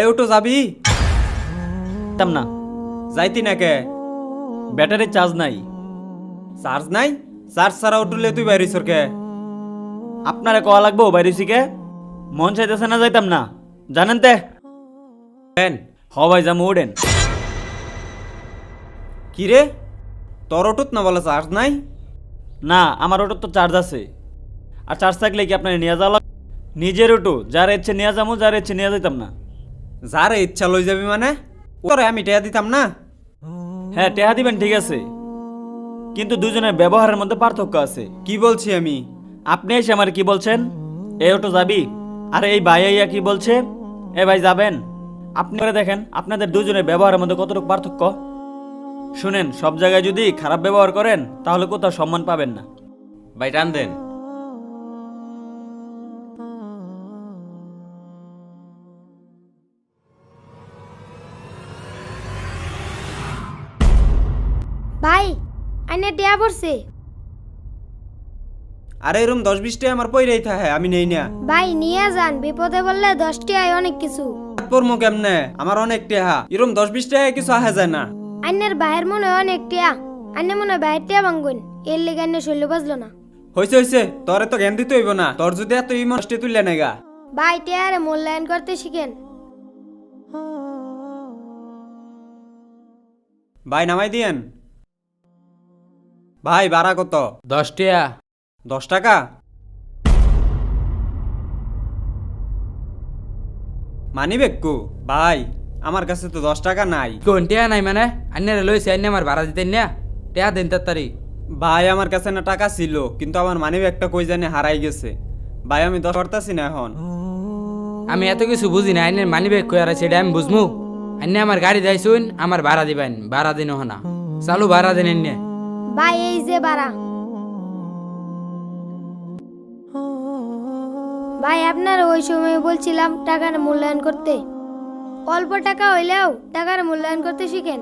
এ ওটো যাবি? তাম না, যাইতি না কে? ব্যাটারি চার্জ নাই। চার্জ নাই? চার্জ ছাড়া উঠলে তুই বাইরিস কে? আপনারে কয়া লাগবো বাইরেছি কে? মন চাইতেছে না যাইতাম না, জানেন তে? কেন? হ ভাই যামু উড়েন। কি রে, তোর অটুত না বলে চার্জ নাই? না, আমার অটো তো চার্জ আছে। আর চার্জ থাকলে কি আপনার নিয়ে যাওয়া নিজের অটো, যার ইচ্ছে নিয়ে যাবো, যার ইচ্ছে নিয়ে যাইতাম না। যারে ইচ্ছা লই যাবি মানে? তোরে আমি টেয়া দিতাম না? হ্যাঁ টেহা দিবেন ঠিক আছে, কিন্তু দুজনের ব্যবহারের মধ্যে পার্থক্য আছে। কি বলছি আমি? আপনি এসে আমার কি বলছেন, এই অটো যাবি? আর এই ভাই আইয়া কি বলছে, এ ভাই যাবেন? আপনি করে দেখেন আপনাদের দুজনের ব্যবহারের মধ্যে কতটুকু পার্থক্য। শুনেন, সব জায়গায় যদি খারাপ ব্যবহার করেন তাহলে কোথাও সম্মান পাবেন না। ভাই টান দেন। ভাই আইনে দেয়া পড়ছে। আরে এরম 10-20 টাকা আমার পইরাই থাকে, আমি নেই না। ভাই নিয়ে যান, বিপদে বললে 10টি আয় অনেক কিছু। পড়মু কেমনে? আমার অনেক টেহা, এরম 10-20 টাকা কিছু আহে যায় না। আইনের বাইরের মনে হয় অনেক টিয়া, আইনে মনে হয় বাইরের টিয়া ভাঙ্গুন, এর লেগে আইনে শৈল্য বাজলো না। হইছে হইছে, তোরে তো জ্ঞান দিতে হইব না, তোর যদি এত ইমস্টে তুললে নেগা। ভাই টিয়ারে মূল্যায়ন করতে শিখেন। ভাই নামাই দিয়েন। ভাই ভাড়া কত? 10 টাকা। 10 টাকা? মানি বেকু ভাই, আমার কাছে তো 10 টাকা নাই। কোন টাকা নাই মানে? আন্নারে লইছে, আন্না আমার ভাড়া দিতেন না? টাকা দেন তাড়াতাড়ি। ভাই আমার কাছে না টাকা ছিল, কিন্তু আমার মানি ব্যাগটা কই জানি হারাই গেছে। ভাই আমি 10 পারতাছি না এখন। আমি এত কিছু বুঝি না, আইনের মানি ব্যাগ কই আছে এটা আমি বুঝমু? আন্না আমার গাড়ি যাইছুন, আমার ভাড়া দিবেন, ভাড়া দিন না চালু ভাড়া দেন আন্না। ভাই এই যে বাড়া। ভাই আপনার ওই সময় বলছিলাম টাকার মূল্যায়ন করতে, অল্প টাকা হইলেও টাকার মূল্যায়ন করতে শিখেন।